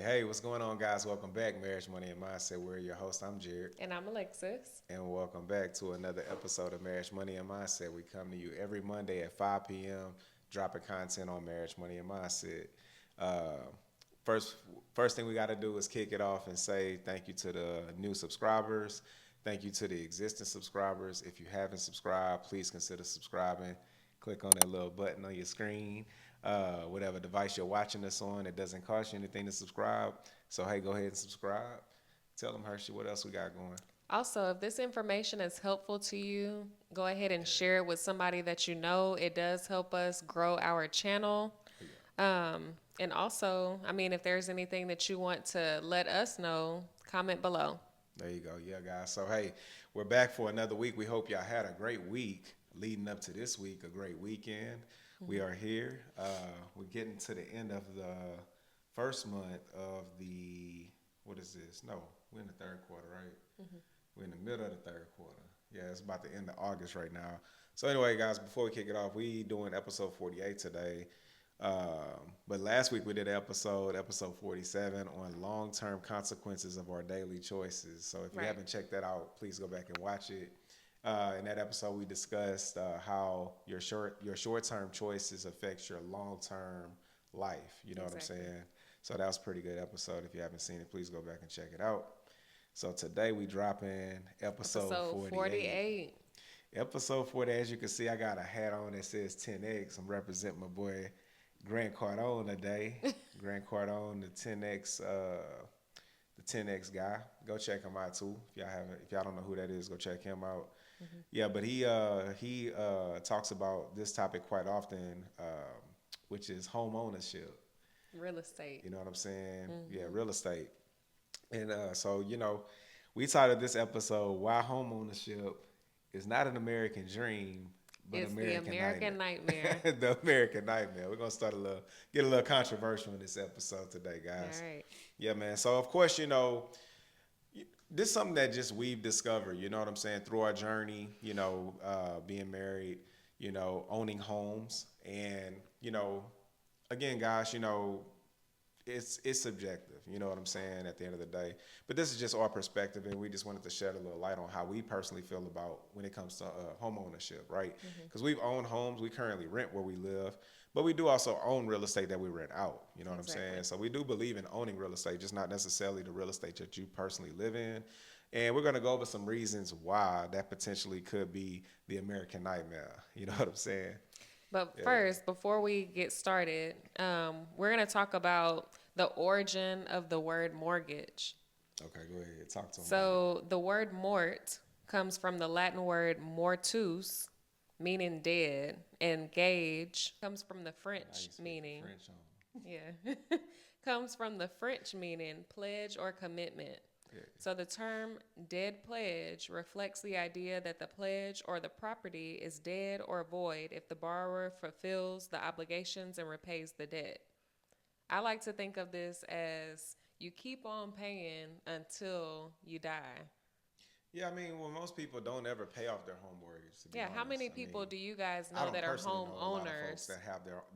Hey, what's going on, guys? Welcome back, Marriage, Money, and Mindset. We're your host. I'm Jared, And I'm Alexis. and welcome back to another episode of Marriage, Money, and Mindset. We come to you every Monday at 5 p.m., dropping content on marriage, money, and mindset. Uh, first, first thing we got to do is kick it off and say thank you to the new subscribers. Thank you to the existing subscribers. If you haven't subscribed, please consider subscribing. Click on that little button on your screen. Whatever device you're watching us on, it doesn't cost you anything to subscribe. So, hey, go ahead and subscribe. Tell them, Hershey, what else we got going. Also, if this information is helpful to you, go ahead and share it with somebody that you know. It does help us grow our channel. Yeah, And also, if there's anything that you want to let us know, comment below. there you go. Yeah, guys. So, hey, we're back for another week. We hope y'all had a great week leading up to this week, a great weekend. We are here. We're getting to the end of the first month of what is this? No, we're in the third quarter, right? We're in the middle of the third quarter. Yeah, it's about the end of August right now. So anyway, guys, before we kick it off, we doing episode 48 today. But last week we did episode 47 on long-term consequences of our daily choices. So if you Right. haven't checked that out, please go back and watch it. In that episode, we discussed how your short-term choices affect your long-term life. You know what I'm Exactly. saying? So that was a pretty good episode. If you haven't seen it, please go back and check it out. So today we drop in episode Episode 48. 48. Episode 40, as you can see, I got a hat on that says 10X. I'm representing my boy Grant Cardone today. Grant Cardone, the 10X guy. Go check him out too. If y'all don't know who that is, go check him out. Yeah, but he talks about this topic quite often, which is home ownership. Real estate. You know what I'm saying? Yeah, real estate. And so, we titled this episode "Why Home Ownership is Not an American Dream, but It's the American American nightmare. Nightmare." The American Nightmare. We're gonna get a little controversial in this episode today, All guys. right. Yeah, man. So of course, this is something that just we've discovered. You know what I'm saying, through our journey. Being married. Owning homes, and again, guys. It's subjective. You know what I'm saying, at the end of the day. But this is just our perspective, and we just wanted to shed a little light on how we personally feel about when it comes to home ownership, right? Because we've owned homes, we currently rent where we live, but we do also own real estate that we rent out. You know what I'm Exactly. saying? So we do believe in owning real estate, just not necessarily the real estate that you personally live in. And we're going to go over some reasons why that potentially could be the American nightmare. You know what I'm saying? But Yeah. first, before we get started, we're going to talk about the origin of the word mortgage. Okay, go ahead. Talk to him about it. So the word mort comes from the Latin word mortus, meaning dead, and gage comes from the How you French speak meaning, French on? yeah, comes from the French meaning pledge or commitment. Yeah. So the term dead pledge reflects the idea that the pledge or the property is dead or void if the borrower fulfills the obligations and repays the debt. I like to think of this as you keep on paying until you die. Yeah, I mean, well, most people don't ever pay off their home mortgage. To be Yeah, how honest, many I mean, people do you guys I know don't that are personally home know a lot of folks owners?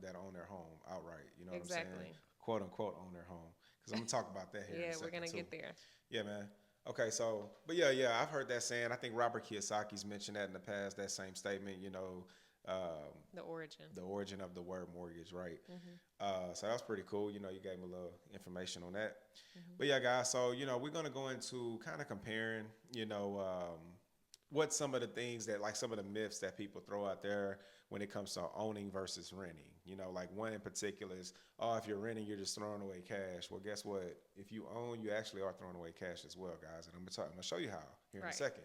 that own their home outright. You know what I'm saying? Exactly. Quote unquote own their home. Because I'm gonna talk about that here in a Yeah, we're second gonna too. get there. Yeah, man. Okay, so, but yeah, I've heard that saying. I think Robert Kiyosaki's mentioned that in the past. That same statement. The origin. The origin of the word mortgage, right? So that's pretty cool. You gave me a little information on that. But yeah, guys. So we're gonna go into kind of comparing. What some of the things that, like, some of the myths that people throw out there when it comes to owning versus renting. Like one in particular is, oh, if you're renting, you're just throwing away cash. Well, guess what? If you own, you actually are throwing away cash as well, guys. And I'm gonna show you how here in a Right. second.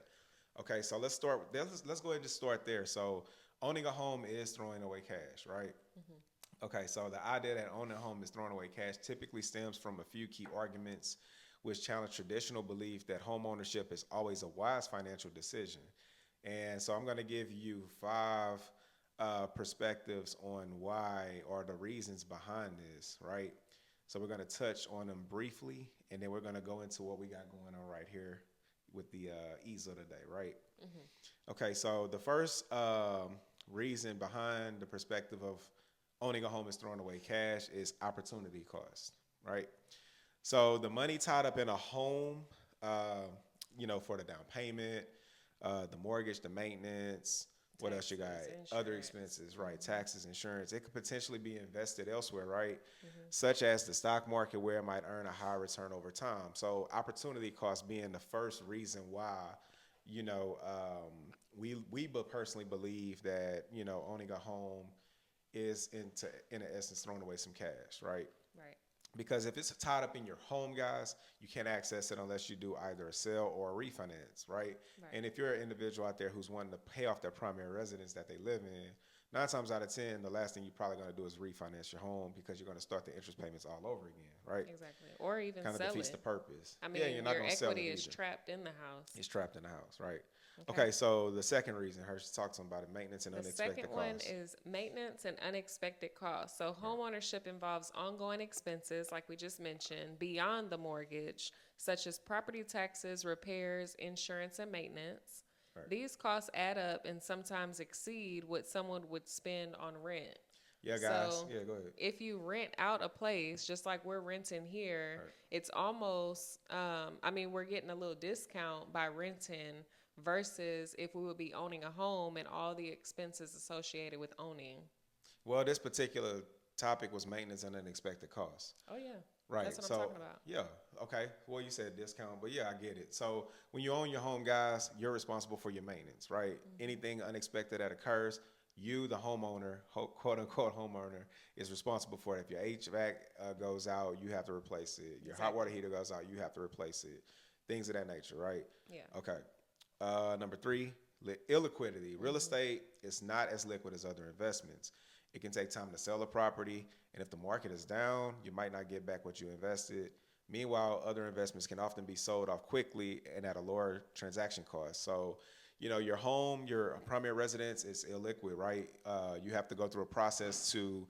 Okay, so let's start. Let's go ahead and just start there. So owning a home is throwing away cash, right? Okay, so the idea that owning a home is throwing away cash typically stems from a few key arguments which challenge traditional belief that home ownership is always a wise financial decision. And so I'm going to give you five perspectives on why or the reasons behind this, right? So we're going to touch on them briefly, and then we're going to go into what we got going on right here with the easel today, right? Okay, so the first reason behind the perspective of owning a home is throwing away cash is opportunity cost, right? So the money tied up in a home, uh, for the down payment, the mortgage, the maintenance. What else you got? Taxes, Other insurance. expenses, right? Taxes, insurance. It could potentially be invested elsewhere, right? Hmm. Such as the stock market, where it might earn a high return over time. So opportunity cost being the first reason why, you know, we but personally believe that owning a home is in essence throwing away some cash, right? Right. Because if it's tied up in your home, guys, you can't access it unless you do either a sale or a refinance, right? Right. And if you're an individual out there who's wanting to pay off their primary residence that they live in, 9 times out of 10, the last thing you're probably going to do is refinance your home because you're going to start the interest payments all over again, right? Exactly. Or even Kind of sell defeats the it. purpose. I Yeah, you're mean, not your going to sell it equity is either. trapped in the house. It's trapped in the house, right? Okay. Okay, so the second reason, Hersh talks about it, maintenance and The unexpected second one costs. is maintenance and unexpected costs. So, Right, homeownership involves ongoing expenses, like we just mentioned, beyond the mortgage, such as property taxes, repairs, insurance, and maintenance. right. These costs add up and sometimes exceed what someone would spend on rent. Yeah, guys. So, Yeah, go ahead. if you rent out a place, just like we're renting here, Right. it's almost, I mean, we're getting a little discount by renting versus if we would be owning a home and all the expenses associated with owning. Well, this particular topic was maintenance and unexpected costs. Oh, yeah. Right. That's what I'm So, talking about. yeah. Okay. Well, you said discount, but yeah, I get it. So, when you own your home, guys, you're responsible for your maintenance, right? Anything unexpected that occurs, you, the homeowner, quote unquote homeowner, is responsible for it. If your HVAC goes out, you have to replace it. Your hot water Exactly. heater goes out, you have to replace it. Things of that nature, right? Yeah. Okay. Number three, illiquidity. Real Hmm. estate is not as liquid as other investments. It can take time to sell a property, and if the market is down, you might not get back what you invested. Meanwhile, other investments can often be sold off quickly and at a lower transaction cost. So, your home, your primary residence is illiquid, right? You have to go through a process to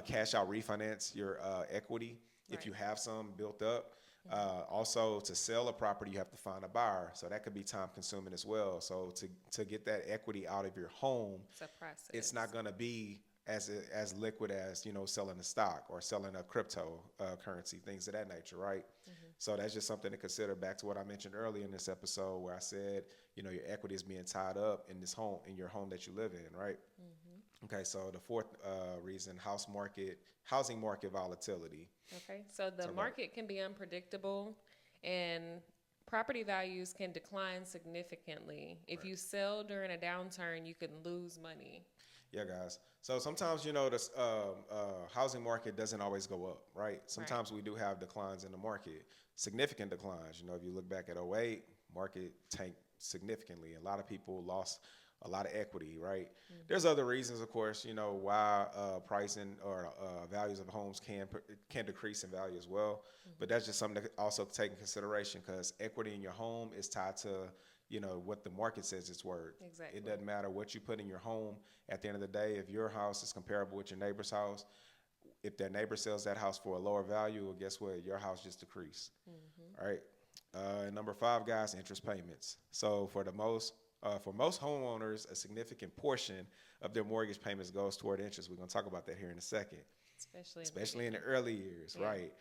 cash out, refinance your equity if Right. you have some built up. Hmm. Also, to sell a property, you have to find a buyer, so that could be time consuming as well. So to get that equity out of your home, It's a it's not process. going to be as liquid as selling a stock or selling a crypto currency, things of that nature, right? Hmm. So that's just something to consider. Back to what I mentioned earlier in this episode, where I said your equity is being tied up in this home, in your home that you live in, right? Hmm. Okay, so the fourth reason, housing market volatility. Okay. So the Talk about it. market can be unpredictable and property values can decline significantly. If Right. you sell during a downturn, you can lose money. Yeah, guys. So sometimes the housing market doesn't always go up, right? Right. Sometimes we do have declines in the market, significant declines. If you look back at '08, market tanked significantly. A lot of people lost a lot of equity, right? There's Hmm. other reasons, of course, why pricing or values of homes can decrease in value as well. But Hmm. that's just something to also take in consideration because equity in your home is tied to what the market says it's worth. It Exactly. doesn't matter what you put in your home. At the end of the day, if your house is comparable with your neighbor's house, if their neighbor sells that house for a lower value, well, guess what? Your house just decreased, Hmm. right? And number five, guys, interest payments. So for most homeowners, a significant portion of their mortgage payments goes toward interest. We're gonna talk about that here in a second, Especially in the especially in the beginning. early years, Yeah. right?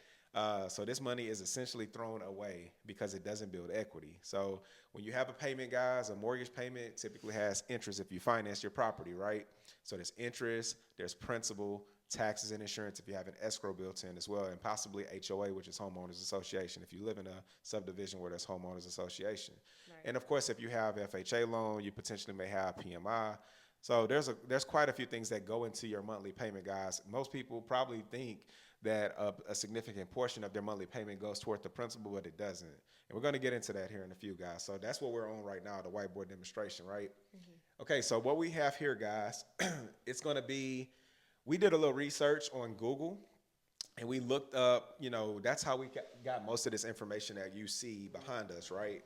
So this money is essentially thrown away because it doesn't build equity. So when you have a payment, guys, a mortgage payment typically has interest if you finance your property, right? So there's interest, there's principal, taxes, and insurance if you have an escrow built in as well, and possibly HOA, which is homeowners association, if you live in a subdivision where there's homeowners association. Right. And of course, if you have FHA loan, you potentially may have PMI. So there's quite a few things that go into your monthly payment, guys. Most people probably think that a significant portion of their monthly payment goes toward the principal, but it doesn't. And we're going to get into that here in a few, guys. So that's what we're on right now, the whiteboard demonstration, right? Hmm. Okay, so what we have here, guys, it's going to be, we did a little research on Google and we looked up, that's how we got most of this information that you see behind us, right?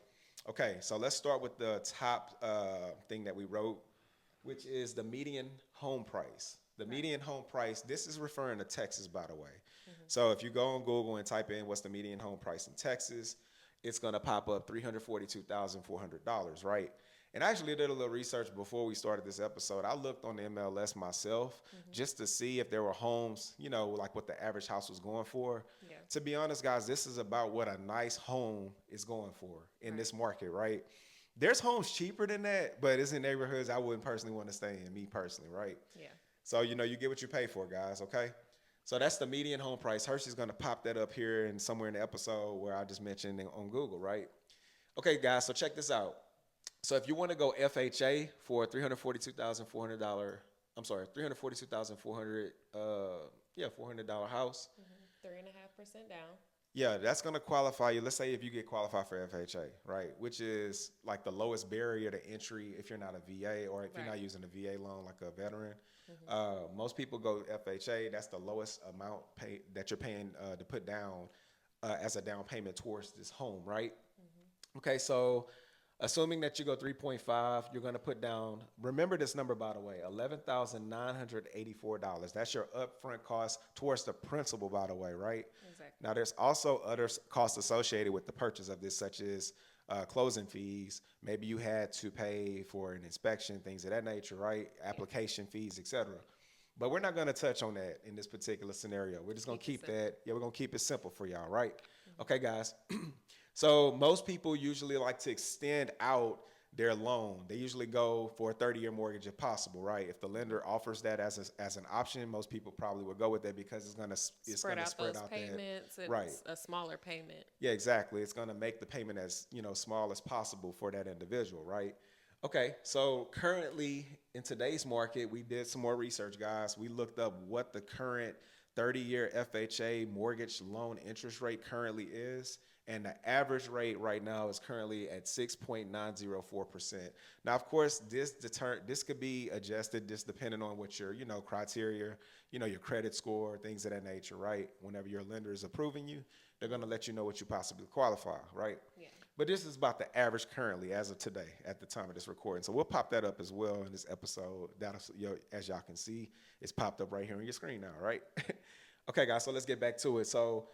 Okay, so let's start with the top thing that we wrote, which is the median home price. The Right. median home price, this is referring to Texas, by the way. Hmm. So if you go on Google and type in what's the median home price in Texas, it's going to pop up $342,400, right? And I actually did a little research before we started this episode. I looked on the MLS myself just to see if there were homes, like what the average house was going for. Yeah. To be honest, guys, this is about what a nice home is going for in Right. this market, right? There's homes cheaper than that, but it's in neighborhoods I wouldn't personally want to stay in, me personally, right? Yeah. So, you get what you pay for, guys, okay? So that's the median home price. Hershey's going to pop that up here and somewhere in the episode where I just mentioned on Google, right? Okay, guys, so check this out. So if you want to go FHA for $342,400, I'm sorry, $342,400, $400 house. 3.5% down. Yeah, that's going to qualify you. Let's say if you get qualified for FHA, right, which is like the lowest barrier to entry if you're not a VA or if you're not Right. using a VA loan like a veteran. Most people go FHA. That's the lowest amount that you're paying to put down as a down payment towards this home, right? Okay, so assuming that you go 3.5, you're going to put down, remember this number, by the way, $11,984. That's your upfront cost towards the principal, by the way, right? Exactly. Now, there's also other costs associated with the purchase of this, such as closing fees. Maybe you had to pay for an inspection, things of that nature, right? Application fees, etc. But we're not going to touch on that in this particular scenario. We're just going to Keep it keep that. Yeah, we're going to keep it simple for y'all, right? Okay, guys. So most people usually like to extend out their loan. They usually go for a 30-year mortgage if possible, right? If the lender offers that as an option, most people probably would go with that because it's gonna Spread out spread those out payments. It's right. a smaller payment. Yeah, exactly. It's gonna make the payment as small as possible for that individual, right? Okay, so currently in today's market, we did some more research, guys. We looked up what the current 30-year FHA mortgage loan interest rate currently is. And the average rate right now is currently at 6.904%. Now, of course, this could be adjusted just depending on what your, criteria, your credit score, things of that nature, right? Whenever your lender is approving you, they're going to let you know what you possibly qualify, right? Yeah. But this is about the average currently as of today at the time of this recording. So we'll pop that up as well in this episode. As y'all can see, it's popped up right here on your screen now, right? Okay, guys, so let's get back to it. So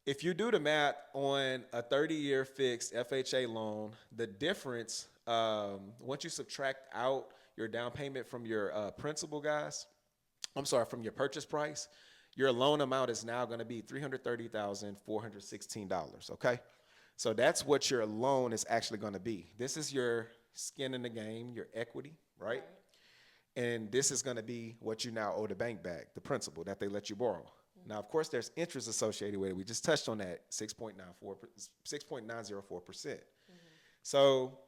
if you do the math on a 30-year fixed FHA loan, the difference, once you subtract out your down payment from your principal, guys, from your purchase price, your loan amount is now going to be $330,416, okay? So that's what your loan is actually going to be. This is your skin in the game, your equity, right? And this is going to be what you now owe the bank back, the principal that they let you borrow. Now, of course, there's interest associated with it. We just touched on that, 6.904%. So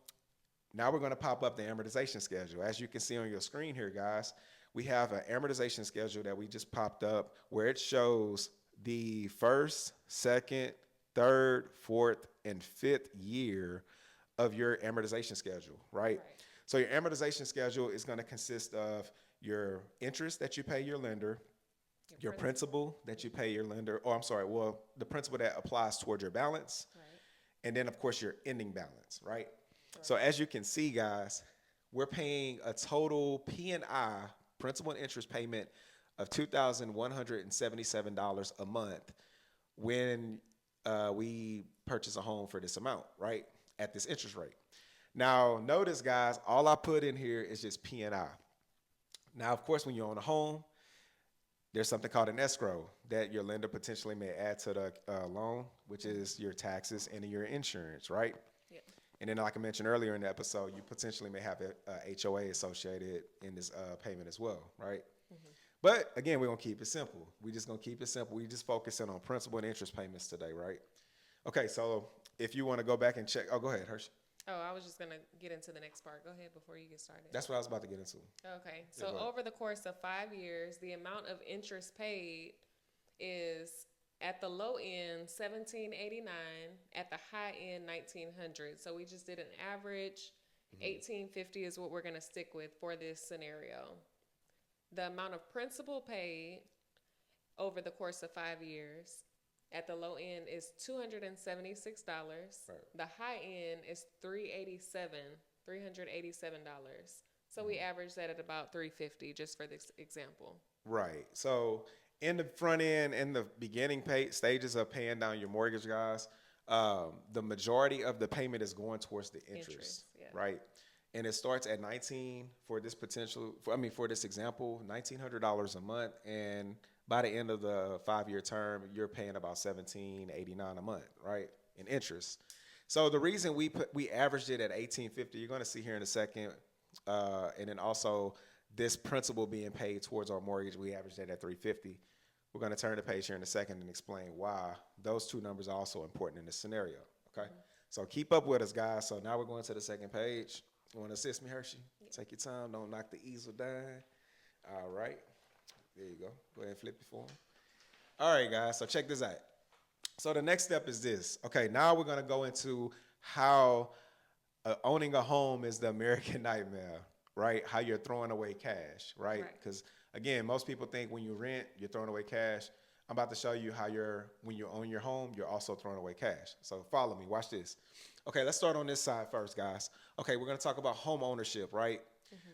now we're going to pop up the amortization schedule. As you can see on your screen here, guys, we have an amortization schedule that we just popped up where it shows the first, second, third, fourth, and fifth year of your amortization schedule, right? So your amortization schedule is going to consist of your interest that you pay your lender, your principal that you pay your lender, the principal that applies toward your balance, and then, of course, your ending balance, right? So as you can see, guys, we're paying a total P&I, principal and interest payment, of $2,177 a month when we purchase a home for this amount, right, at this interest rate. Now, notice, guys, all I put in here is just P&I. Now, of course, when you own a home, there's something called an escrow that your lender potentially may add to the loan, which is your taxes and your insurance, right? Yeah. And then, like I mentioned earlier in the episode, you potentially may have a HOA associated in this payment as well, right? But again, we're gonna keep it simple. We just gonna keep it simple. We just focusing on principal and interest payments today, right? Okay, so if you want to go back and check, go ahead, Hershey. Oh, I was just going to get into the next part. Go ahead before you get started. That's what I was about to get into. Okay. So over the course of 5 years, the amount of interest paid is at the low end $1,789, at the high end $1,900. So we just did an average. $1,850 is what we're going to stick with for this scenario. The amount of principal paid over the course of 5 years at the low end is $276. The high end is $387. So we average that at about $350 just for this example. Right. So in the front end, in the beginning stages of paying down your mortgage, guys, the majority of the payment is going towards the interest, right? and it starts at 19 for this for this example, $1,900 a month, and by the end of the 5-year term, you're paying about $1,789 a month, right, in interest. So the reason we averaged it at 1850, you're going to see here in a second, and then also this principal being paid towards our mortgage, we averaged it at 350. We're going to turn the page here in a second and explain why those two numbers are also important in this scenario. Okay, so keep up with us, guys. So now we're going to the second page. You want to assist me, Hershey? Take your time. Don't knock the easel down. All right. There you go. Go ahead and flip it for him. All right, guys. So check this out. So the next step is this. Okay, now we're going to go into how owning a home is the American nightmare, right? How you're throwing away cash, right? Because, again, most people think when you rent, you're throwing away cash. I'm about to show you how when you own your home, you're also throwing away cash. So follow me. Watch this. Okay, let's start on this side first, guys. Okay, we're going to talk about home ownership, right?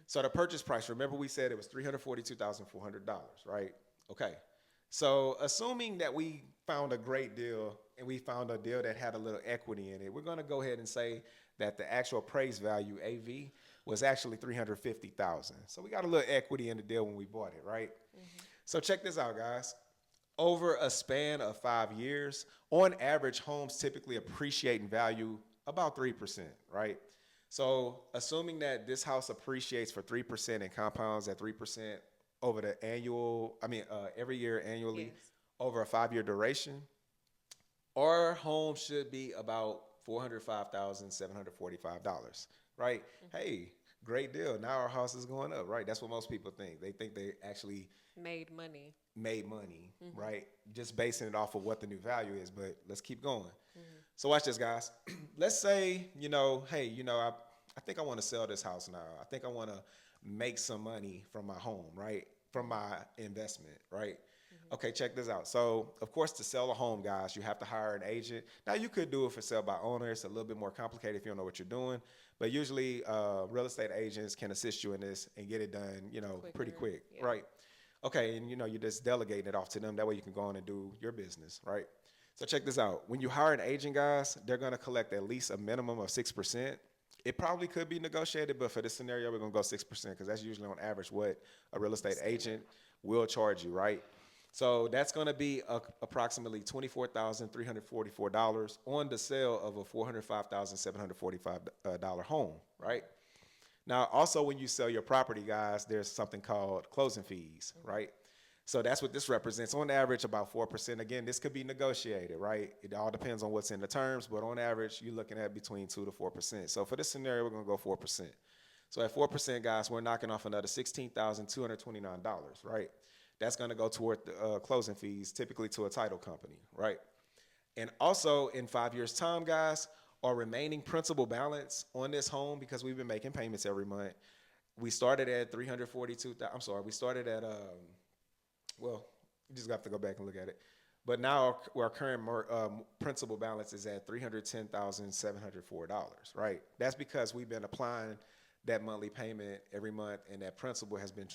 So the purchase price, remember we said it was $342,400, right? Okay. So assuming that we found a great deal and we found a deal that had a little equity in it, we're going to go ahead and say that the actual appraised value, AV, was actually $350,000. So we got a little equity in the deal when we bought it, right? So check this out, guys. Over a span of 5 years, on average, homes typically appreciate in value about 3%, right? So assuming that this house appreciates for 3% and compounds at 3% over the every year annually over a 5-year duration, our home should be about $405,745, right? Hey, great deal. Now our house is going up, right? That's what most people think. They think they actually made money, right? Just basing it off of what the new value is, but let's keep going. So watch this, guys. Let's say, I think I want to sell this house now. I think I want to make some money from my home, right? From my investment, right? Okay, check this out. So, of course, to sell a home, guys, you have to hire an agent. Now, you could do it for sale by owner. It's a little bit more complicated if you don't know what you're doing. But usually, real estate agents can assist you in this and get it done, pretty quick, right? Okay, and, you just delegate it off to them. That way you can go on and do your business, right? So check this out. When you hire an agent, guys, they're going to collect at least a minimum of 6%. It probably could be negotiated, but for this scenario, we're going to go 6% because that's usually on average what a real estate agent will charge you, right? So that's going to be approximately $24,344 on the sale of a $405,745 home, right? Now, also when you sell your property, guys, there's something called closing fees, right? So that's what this represents. On average, about 4%. Again, this could be negotiated, right? It all depends on what's in the terms, but on average, you're looking at between 2 to 4%. So for this scenario, we're going to go 4%. So at 4%, guys, we're knocking off another $16,229, right? That's going to go toward the closing fees, typically to a title company, right? And also in 5 years' time, guys, our remaining principal balance on this home, because we've been making payments every month, we started at well, you just have to go back and look at it. But now our current principal balance is at $310,704, right? That's because we've been applying that monthly payment every month, and that principal has been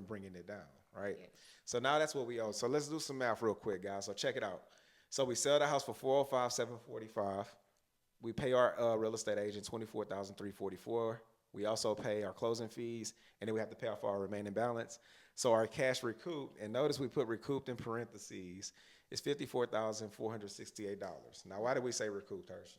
bringing it down, right? Yeah. So now that's what we owe. So let's do some math real quick, guys. So check it out. So we sell the house for $405,745. We pay our real estate agent $24,344. We also pay our closing fees, and then we have to pay off our remaining balance. So our cash recouped, and notice we put recouped in parentheses, is $54,468. Now, why did we say recouped, Hershey?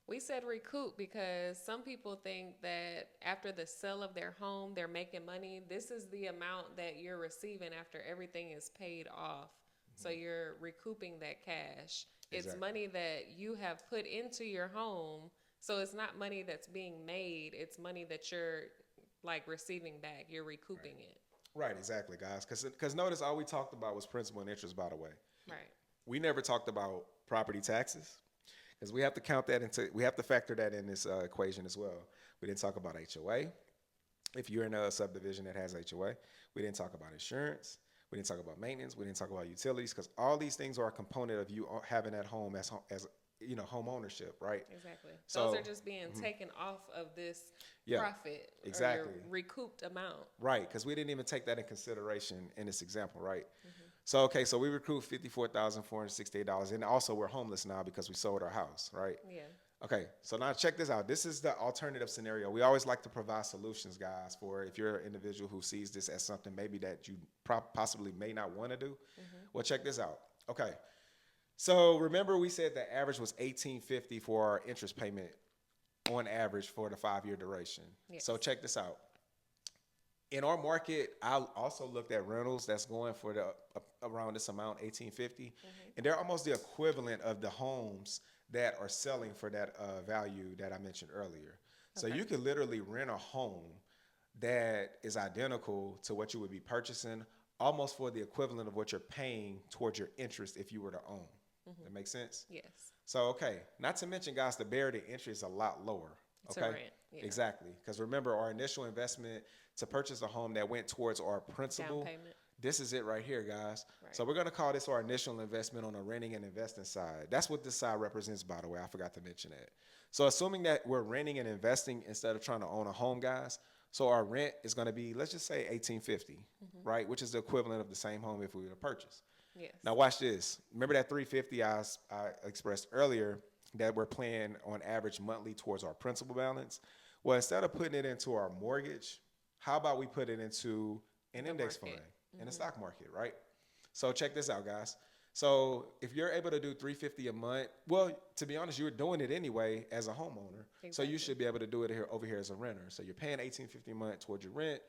We said recoup because some people think that after the sale of their home, they're making money. This is the amount that you're receiving after everything is paid off. So you're recouping that cash. Exactly. It's money that you have put into your home. So it's not money that's being made. It's money that you're receiving back. You're recouping it. Right, exactly, guys. Because notice all we talked about was principal and interest, by the way. Right. We never talked about property taxes because we have to factor that in this equation as well. We didn't talk about HOA. If you're in a subdivision that has HOA, we didn't talk about insurance. We didn't talk about maintenance. We didn't talk about utilities because all these things are a component of you having that home as home ownership, right? Exactly. Those are just being taken off of this profit, exactly, or your recouped amount. Right, because we didn't even take that in consideration in this example, right? So we recouped $54,468, and also we're homeless now because we sold our house, right? Yeah. Okay, so now check this out. This is the alternative scenario. We always like to provide solutions, guys, for if you're an individual who sees this as something maybe that you possibly may not want to do. Well, check this out. Okay, so remember we said the average was 1850 for our interest payment on average for the 5-year duration. Yes. So check this out. In our market, I also looked at rentals that's going for the around this amount, 1850, and they're almost the equivalent of the homes that are selling for that value that I mentioned earlier. So you could literally rent a home that is identical to what you would be purchasing, almost for the equivalent of what you're paying towards your interest if you were to own. That makes sense? Yes. So, okay, not to mention, guys, the barrier to entry is a lot lower. It's Okay, a rent. Yeah. exactly. Because remember, our initial investment to purchase a home that went towards our principal. Down payment. This is it right here, guys. Right. So we're going to call this our initial investment on the renting and investing side. That's what this side represents, by the way. I forgot to mention that. So assuming that we're renting and investing instead of trying to own a home, guys, so our rent is going to be, let's just say 1850, right? Which is the equivalent of the same home if we were to purchase. Yes. Now watch this. Remember that 350 I expressed earlier that we're paying on average monthly towards our principal balance? Well, instead of putting it into our mortgage, how about we put it into an index fund in the stock market, right? So check this out, guys. So if you're able to do 350 a month, well, to be honest, you're doing it anyway as a homeowner. So you should be able to do it here over here as a renter. So you're paying 1850 a month towards your rent.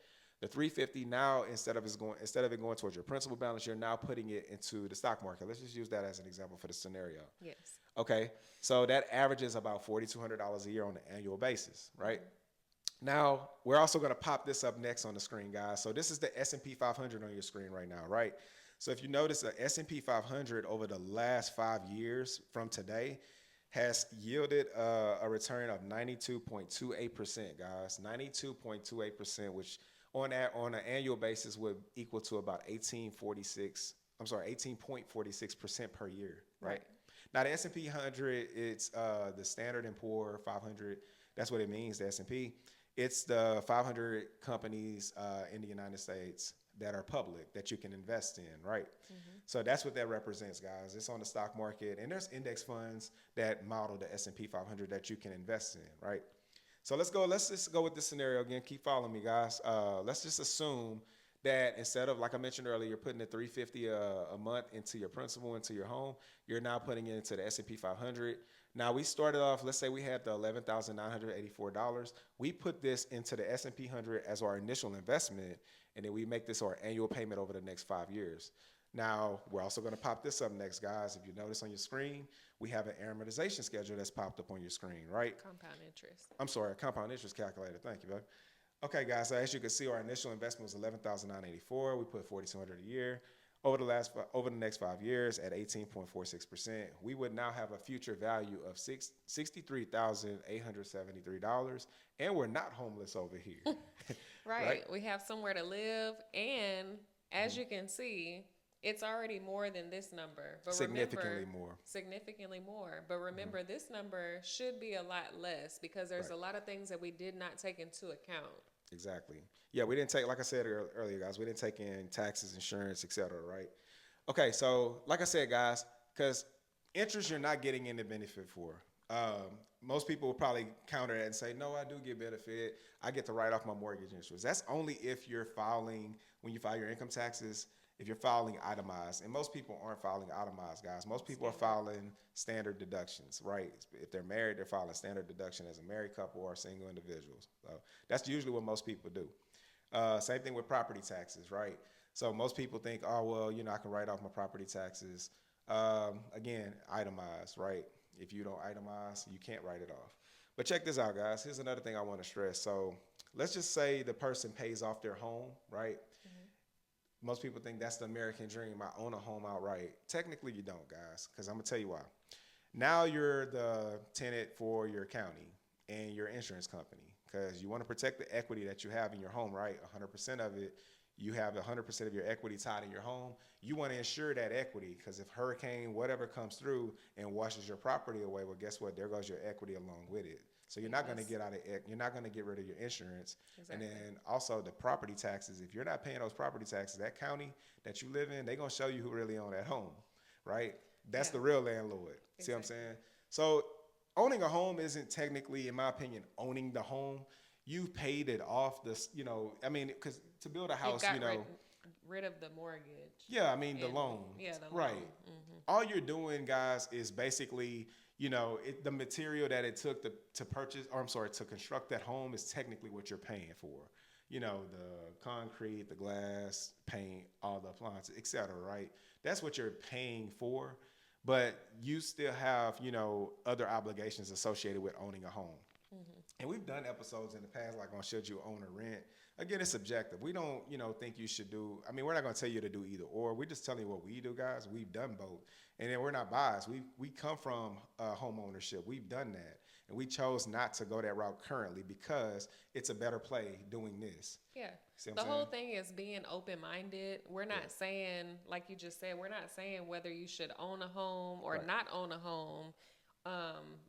The 350 now, instead of it going towards your principal balance, you're now putting it into the stock market. Let's just use that as an example for the scenario. Yes. Okay, so that averages about $4,200 a year on an annual basis, right? Now, we're also going to pop this up next on the screen, guys. So this is the S&P 500 on your screen right now, right? So if you notice, the S&P 500 over the last 5 years from today has yielded a return of 92.28%, guys. 92.28%, which on an annual basis would equal to about 18.46% per year, right? Now the S&P 100, it's the Standard & Poor 500. That's what it means, the S&P. It's the 500 companies in the United States that are public that you can invest in, right? So that's what that represents, guys. It's on the stock market, and there's index funds that model the S&P 500 that you can invest in, right? So let's just go with this scenario again. Keep following me, guys. Let's just assume that instead of, like I mentioned earlier, you're putting the $350 a month into your principal, into your home, you're now putting it into the S&P 500. Now we started off, let's say we had the $11,984. We put this into the S&P 100 as our initial investment, and then we make this our annual payment over the next 5 years. Now, we're also going to pop this up next, guys. If you notice on your screen, we have an amortization schedule that's popped up on your screen, right? Compound interest. I'm sorry, a compound interest calculator. Thank you, babe. Okay, guys, so as you can see, our initial investment was $11,984. We put $4,200 a year. Over the next 5 years at 18.46%, we would now have a future value of $63,873, and we're not homeless over here. Right. We have somewhere to live, and as you can see, it's already more than this number. But significantly more. Significantly more. But remember, this number should be a lot less because there's a lot of things that we did not take into account. Exactly. Yeah, we didn't take, like I said earlier, guys, we didn't take in taxes, insurance, etc., right? Okay, so like I said, guys, because interest you're not getting any benefit for. Most people will probably counter that and say, no, I do get benefit. I get to write off my mortgage interest. That's only if you're filing, when you file your income taxes, if you're filing itemized. And most people aren't filing itemized, guys. Most people are filing standard deductions, right? If they're married, they're filing standard deduction as a married couple or single individuals. So that's usually what most people do. Same thing with property taxes, right? So most people think, oh, well, I can write off my property taxes. Again, itemized, right? If you don't itemize, you can't write it off. But check this out, guys. Here's another thing I want to stress. So let's just say the person pays off their home, right? Most people think that's the American dream. I own a home outright. Technically, you don't, guys, because I'm going to tell you why. Now you're the tenant for your county and your insurance company because you want to protect the equity that you have in your home, right? 100% of it. You have 100% of your equity tied in your home. You want to insure that equity because if hurricane, whatever comes through and washes your property away, well, guess what? There goes your equity along with it. So you're not going to get you're not going to get rid of your insurance. Exactly. And then also the property taxes. If you're not paying those property taxes, that county that you live in, they're going to show you who really own that home, right? That's the real landlord. Exactly. See what I'm saying? So owning a home isn't technically, in my opinion, owning the home. You've paid it off. This, I mean, because to build a You've house, got rid of the mortgage. yeah, I mean the And loan, yeah, the right? loan. Hmm. All you're doing, guys, is basically, the material that it took to purchase, or I'm sorry, to construct that home is technically what you're paying for. The concrete, the glass, paint, all the appliances, etc. Right? That's what you're paying for, but you still have, other obligations associated with owning a home. And we've done episodes in the past, like on should you own or rent. Again, it's subjective. We don't, think you should do. I mean, we're not going to tell you to do either or. We're just telling you what we do, guys. We've done both, and then we're not biased. We come from home ownership. We've done that, and we chose not to go that route currently because it's a better play doing this. Yeah. See what The I'm whole saying? thing is being open minded. We're not saying, like you just said, we're not saying whether you should own a home or Right. not own a home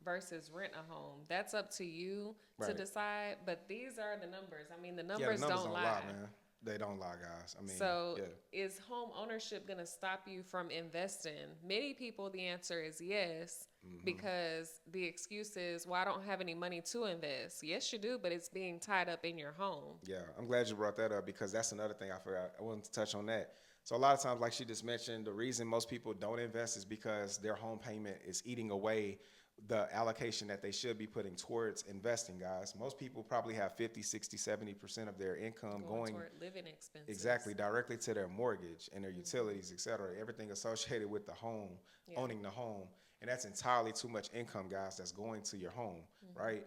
versus rent a home. That's up to you to Right. decide. But these are the numbers. I mean, the Yeah, the numbers numbers don't don't lie. lie, man. They don't lie, guys. I mean, So, yeah. is home ownership going to stop you from investing? Many people, the answer is yes, because the excuse is, well, I don't have any money to invest. Yes, you do, but it's being tied up in your home. Yeah, I'm glad you brought that up because that's another thing I forgot. I wanted to touch on that. So a lot of times, like she just mentioned, the reason most people don't invest is because their home payment is eating away the allocation that they should be putting towards investing, guys. Most people probably have 50, 60, 70% of their income going Toward living expenses. exactly directly to their mortgage and their utilities, et cetera, everything associated with the home, owning the home. And that's entirely too much income, guys, that's going to your home, right?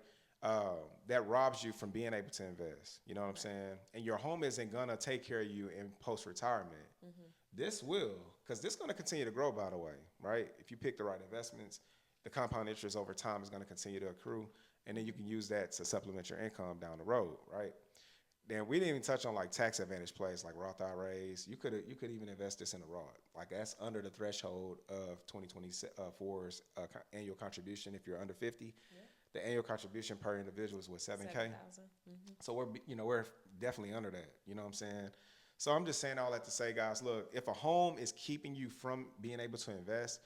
That robs you from being able to invest. You know what I'm saying? And your home isn't going to take care of you in post-retirement. This will, because this is going to continue to grow, by the way, right? If you pick the right investments, the compound interest over time is going to continue to accrue. And then you can use that to supplement your income down the road, right? Then we didn't even touch on like tax advantage plays like Roth IRAs. You could even invest this in a Roth. Like that's under the threshold of 2024's annual contribution if you're under 50. Yeah. The annual contribution per individual is what 7K. 7,000. So we're definitely under that. You know what I'm saying? So I'm just saying all that to say, guys, look, if a home is keeping you from being able to invest,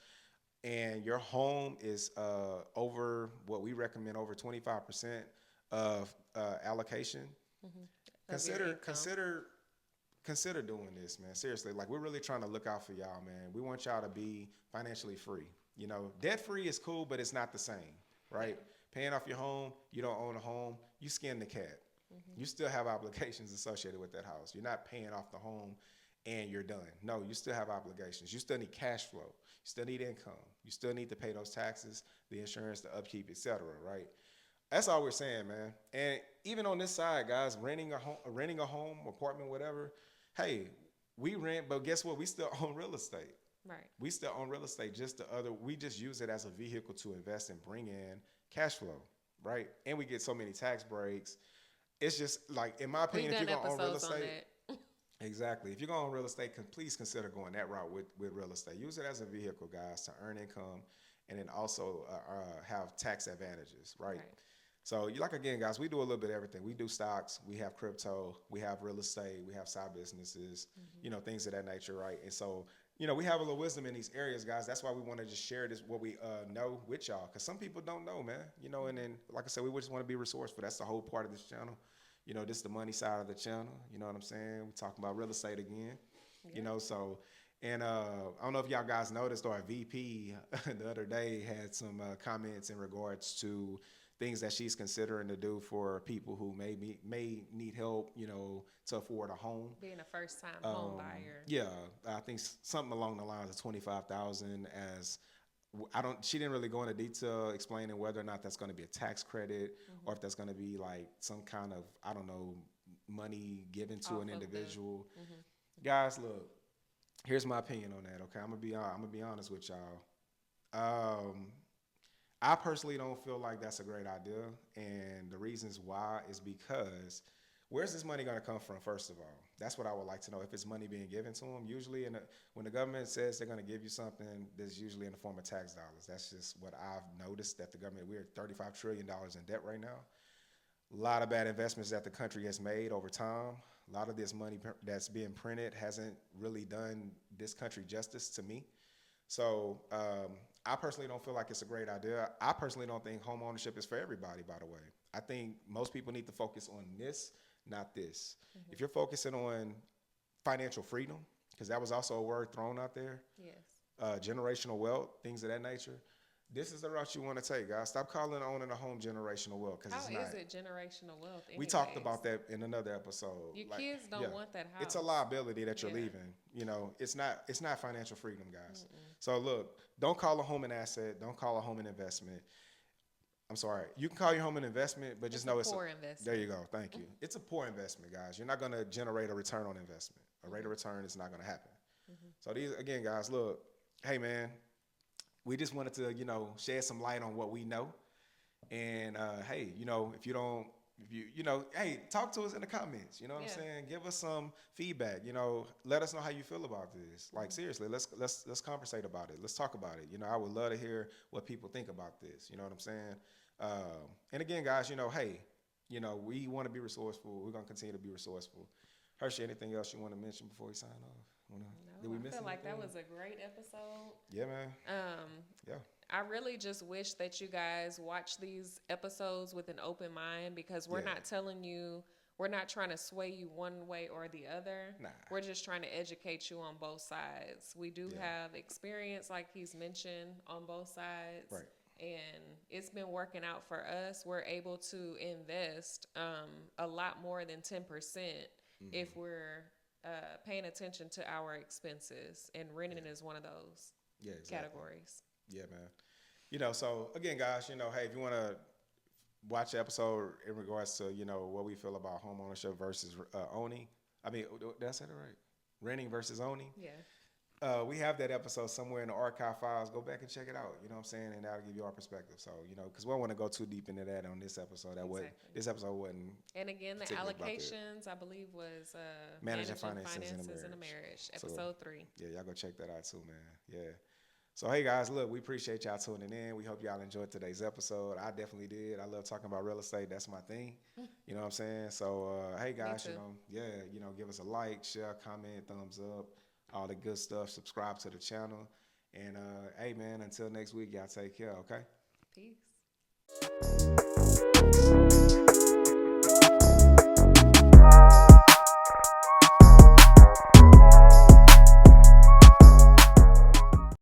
and your home is over what we recommend over 25% of allocation, consider doing this, man. Seriously, like we're really trying to look out for y'all, man. We want y'all to be financially free. Debt free is cool, but it's not the same, right? Paying off your home, you don't own a home, you skin the cat. You still have obligations associated with that house. You're not paying off the home and you're done. No, you still have obligations. You still need cash flow. You still need income. You still need to pay those taxes, the insurance, the upkeep, etc. Right? That's all we're saying, man. And even on this side, guys, renting a home, apartment, whatever. Hey, we rent, but guess what? We still own real estate. Right. We still own real estate. We just use it as a vehicle to invest and bring in cash flow, right? And we get so many tax breaks. It's just like, in my opinion, if you're gonna own real estate, exactly. If you're going to own real estate, please consider going that route with real estate. Use it as a vehicle, guys, to earn income and then also have tax advantages, right? So, again, guys, we do a little bit of everything. We do stocks, we have crypto, we have real estate, we have side businesses, things of that nature, right? And so, we have a little wisdom in these areas, guys. That's why we want to just share this, what we know with y'all, because some people don't know, man. And then, like I said, we just want to be resourceful. That's the whole part of this channel. This is the money side of the channel. You know what I'm saying? We talking about real estate again. So, and I don't know if y'all guys noticed, our VP the other day had some comments in regards to things that she's considering to do for people who may need help, to afford a home. Being a first-time home buyer. Yeah, I think something along the lines of 25,000 as. She didn't really go into detail explaining whether or not that's going to be a tax credit or if that's going to be like some kind of, I don't know, money given to an individual. Guys, look, here's my opinion on that. Okay. I'm going to be honest with y'all. I personally don't feel like that's a great idea. And the reasons why is because where's this money going to come from, first of all? That's what I would like to know. If it's money being given to them, usually when the government says they're going to give you something, there's usually in the form of tax dollars. That's just what I've noticed, that the government, we're $35 trillion in debt right now. A lot of bad investments that the country has made over time. A lot of this money that's being printed hasn't really done this country justice to me. So I personally don't feel like it's a great idea. I personally don't think home ownership is for everybody, by the way. I think most people need to focus on this, not this. If you're focusing on financial freedom, because that was also a word thrown out there, Yes. generational wealth, things of that nature, this is the route you want to take, guys. Stop calling owning a home generational wealth, because How it's not. is it generational wealth? We Anyways? talked about that in another episode. Your Like, kids don't yeah, want that house. it's a liability that you're Yeah. leaving. You know, it's not financial freedom, guys. So look, don't call a home an asset. Don't call a home an investment. I'm sorry. You can call your home an investment, but just know it's poor investment. There you go. Thank you. It's a poor investment, guys. You're not going to generate a return on investment. A rate of return is not going to happen. So these, again, guys, look, hey man, we just wanted to, shed some light on what we know. And hey, hey, talk to us in the comments. You know what I'm saying? Give us some feedback. Let us know how you feel about this. Like seriously, let's conversate about it. Let's talk about it. I would love to hear what people think about this. You know what I'm saying? And again, guys, hey, we want to be resourceful. We're gonna continue to be resourceful. Hershey, anything else you want to mention before we sign off? Did we miss I feel like anything? that was a great episode. Yeah, man. Yeah. I really just wish that you guys watch these episodes with an open mind, because we're not telling you, we're not trying to sway you one way or the other. Nah. We're just trying to educate you on both sides. We do have experience, like he's mentioned, on both sides. Right. And it's been working out for us. We're able to invest a lot more than 10% if we're paying attention to our expenses, and renting is one of those categories. Yeah, man. So again, guys, hey, if you want to watch the episode in regards to, what we feel about home ownership versus owning. I mean, did I say that right? Renting versus owning. Yeah. We have that episode somewhere in the archive files. Go back and check it out. You know what I'm saying? And that'll give you our perspective. So, because we don't want to go too deep into that on this episode. This episode wasn't. And again, the allocations, I believe, was managing finances in a marriage, episode 3. Yeah, y'all go check that out too, man. Yeah. So, hey, guys, look, we appreciate y'all tuning in. We hope y'all enjoyed today's episode. I definitely did. I love talking about real estate. That's my thing. You know what I'm saying? So, hey, guys, give us a like, share, comment, thumbs up, all the good stuff. Subscribe to the channel. And, hey, man, until next week, y'all take care, okay? Peace.